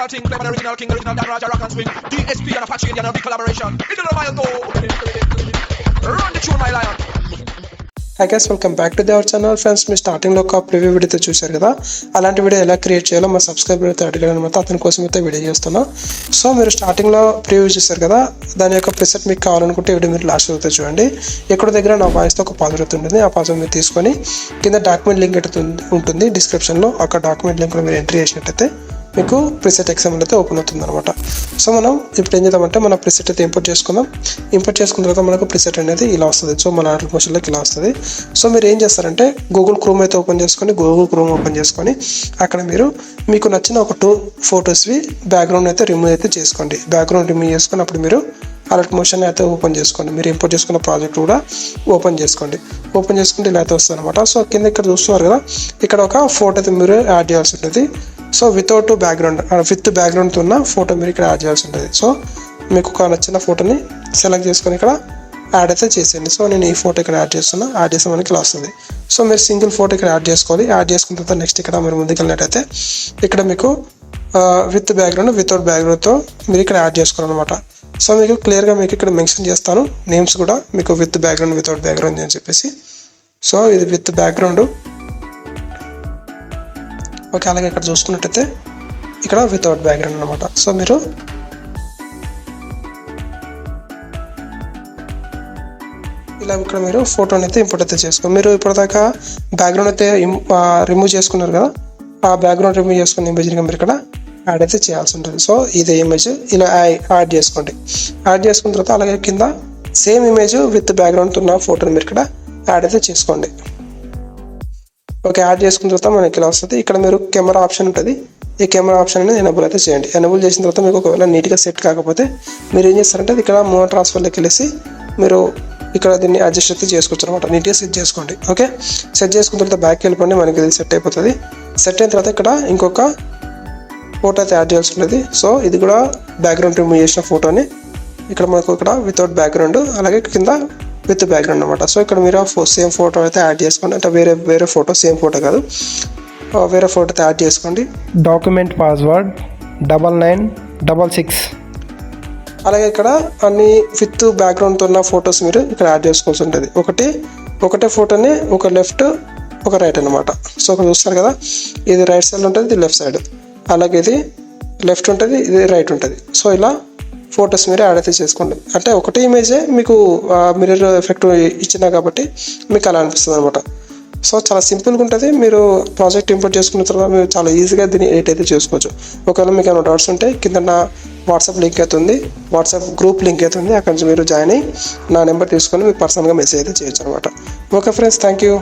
original thing, clever original king, original that Raja rock and swing. DSP and Apache Indian big collaboration. It don't mind though. Run the tune, my lion. Hi guys, welcome back to our channel. Friends, మీరు స్టార్టింగ్లో ఒక preview వీడియోతో చూశారు కదా, అలాంటి video ఎలా create చేయాలో మా సబ్స్క్రైబర్ అయితే అడిగారు అనమాట. అతని కోసం అయితే వీడియో చేస్తున్నా. సో మీరు స్టార్టింగ్లో ప్రివ్యూ చూశారు కదా, దాని యొక్క ప్రిసెట్ మీకు కావాలనుకుంటే వీడియో మీరు లాస్ట్ వరకు చూడండి. ఎక్కడ దగ్గర నా వాయిస్తో ఒక పాస్వర్డ్ ఉంటుంది. ఆ పాస్వర్డ్ మీరు తీసుకొని కింద డాక్యుమెంట్ లింక్ అయితే ఉంటుంది డిస్క్రిప్షన్లో. అక్కడ డాక్యుమెంట్ లింక్లో మీరు ఎంట్రీ చేసినట్టయితే మీకు ప్రిసెట్ ఎగ్జాంపుల్ అయితే ఓపెన్ అవుతుంది అనమాట. సో మనం ఇప్పుడు ఏం చేద్దామంటే మన ప్రిసెట్ అయితే ఇంపోర్ట్ చేసుకుందాం. ఇంపోర్ట్ చేసుకున్న తర్వాత మనకు ప్రిసెట్ అనేది ఇలా వస్తుంది. సో మన ఆర్డర్ మోషన్లోకి ఇలా వస్తుంది. సో మీరు ఏం చేస్తారంటే గూగుల్ క్రోమ్ అయితే ఓపెన్ చేసుకొని అక్కడ మీకు నచ్చిన ఒక 2 ఫొటోస్వి బ్యాక్గ్రౌండ్ అయితే రిమూవ్ అయితే చేసుకోండి. బ్యాక్గ్రౌండ్ రిమూవ్ చేసుకొని అప్పుడు మీరు అలర్ట్ మోషన్ అయితే ఓపెన్ చేసుకోండి. మీరు ఇంపోర్ట్ చేసుకున్న ప్రాజెక్ట్ కూడా ఓపెన్ చేసుకుంటే ఇలా అయితే వస్తుంది అనమాట. సో కింద ఇక్కడ చూస్తున్నారు కదా, ఇక్కడ ఒక ఫోటో అయితే మీరు యాడ్ చేయాల్సి ఉంటుంది. సో విత్ బ్యాక్గ్రౌండ్తో ఉన్న ఫోటో మీరు ఇక్కడ యాడ్ చేయాల్సి ఉంటుంది. సో మీకు ఒక నచ్చిన ఫోటోని సెలెక్ట్ చేసుకొని ఇక్కడ యాడ్ అయితే చేసేయండి. సో నేను ఈ ఫోటో ఇక్కడ యాడ్ చేస్తే మనకి ఇలా వస్తుంది. సో మీరు సింగిల్ ఫోటో ఇక్కడ యాడ్ చేసుకోవాలి. యాడ్ చేసుకున్న తర్వాత నెక్స్ట్ ఇక్కడ మీరు ముందుకు వెళ్ళినట్టయితే ఇక్కడ మీకు విత్ బ్యాక్గ్రౌండ్, వితౌట్ బ్యాక్గ్రౌండ్తో మీరు ఇక్కడ యాడ్ చేసుకోవాలన్నమాట. సో మీకు క్లియర్గా మీకు ఇక్కడ మెన్షన్ చేస్తాను నేమ్స్ కూడా, మీకు విత్ బ్యాక్గ్రౌండ్, వితౌట్ బ్యాక్గ్రౌండ్ అని చెప్పేసి. సో ఇది విత్ బ్యాక్గ్రౌండ్. ఓకే, అలాగే ఇక్కడ చూసుకున్నట్టయితే ఇక్కడ వితౌట్ బ్యాక్గ్రౌండ్ అనమాట. సో మీరు ఇలా ఇక్కడ మీరు ఫోటోని అయితే ఇంపోర్ట్ అయితే చేసుకోండి. మీరు ఇప్పటిదాకా బ్యాక్గ్రౌండ్ అయితే రిమూవ్ చేసుకున్నారు కదా, ఆ బ్యాక్గ్రౌండ్ రిమూవ్ చేసుకున్న ఇమేజ్ని మీరు ఇక్కడ యాడ్ అయితే చేయాల్సి ఉంటుంది. సో ఇదే ఇమేజ్ ఇలా యాడ్ చేసుకోండి. యాడ్ చేసుకున్న తర్వాత అలాగే కింద సేమ్ ఇమేజ్ విత్ బ్యాక్గ్రౌండ్తో ఉన్న ఫోటోని మీరు ఇక్కడ యాడ్ అయితే చేసుకోండి. ఓకే, యాడ్ చేసుకున్న తర్వాత మనకి ఇలా వస్తుంది. ఇక్కడ మీరు కెమెరా ఆప్షన్ ఉంటుంది. ఈ కెమెరా ఆప్షన్ అనేది ఎనేబుల్ అయితే చేయండి. ఎనేబుల్ చేసిన తర్వాత మీకు ఒకవేళ నీట్గా సెట్ కాకపోతే మీరు ఏం చేస్తారంటే ఇక్కడ మూవ్ ట్రాన్స్ఫర్లోకి వెళ్ళేసి మీరు ఇక్కడ దీన్ని అడ్జస్ట్ అయితే చేసుకోవచ్చు అనమాట. నీట్గా సెట్ చేసుకోండి. ఓకే, సెట్ చేసుకున్న తర్వాత బ్యాక్కి వెళ్ళిపోండి. మనకి ఇది సెట్ అయిపోతుంది. సెట్ అయిన తర్వాత ఇక్కడ ఇంకొక ఫోటో అయితే యాడ్ చేయాల్సి ఉంటుంది. సో ఇది కూడా బ్యాక్గ్రౌండ్ రిమూవ్ చేసిన ఫోటోని ఇక్కడ మనకు ఇక్కడ వితౌట్ బ్యాక్గ్రౌండ్, అలాగే కింద విత్ బ్యాక్గ్రౌండ్ అనమాట. సో ఇక్కడ మీరు సేమ్ ఫోటో అయితే యాడ్ చేసుకోండి. అంటే వేరే ఫోటో, సేమ్ ఫోటో కాదు, వేరే ఫోటో అయితే యాడ్ చేసుకోండి. Document password 9966. అలాగే ఇక్కడ అన్ని విత్ బ్యాక్గ్రౌండ్తో ఉన్న ఫొటోస్ మీరు ఇక్కడ యాడ్ చేసుకోవాల్సి ఉంటుంది. ఒకటే ఫోటోని ఒక లెఫ్ట్, ఒక రైట్ అనమాట. సో ఇక్కడ చూస్తారు కదా, ఇది రైట్ సైడ్ ఉంటుంది, ఇది లెఫ్ట్ సైడ్. అలాగే ఇది లెఫ్ట్ ఉంటుంది, ఇది రైట్ ఉంటుంది. సో ఇలా ఫొటోస్ మీరు యాడ్ అయితే చేసుకోండి. అంటే ఒకటే ఇమేజే మీకు మిర్రర్ ఎఫెక్ట్ ఇచ్చినా కాబట్టి మీకు అలా అనిపిస్తుంది అనమాట. సో చాలా సింపుల్గా ఉంటుంది. మీరు ప్రాజెక్ట్ ఇంపోర్ట్ చేసుకున్న తర్వాత మీరు చాలా ఈజీగా దీన్ని ఎడిట్ అయితే చేసుకోవచ్చు. ఒకవేళ మీకు ఏమైనా డౌట్స్ ఉంటే కింద నా వాట్సాప్ లింక్ అవుతుంది, వాట్సాప్ గ్రూప్ లింక్ అవుతుంది. అక్కడి నుంచి మీరు జాయిన్ అయ్యి నా నెంబర్ తీసుకొని మీకు పర్సనల్గా మెసేజ్ అయితే చేయొచ్చు అనమాట. Okay friends, thank you.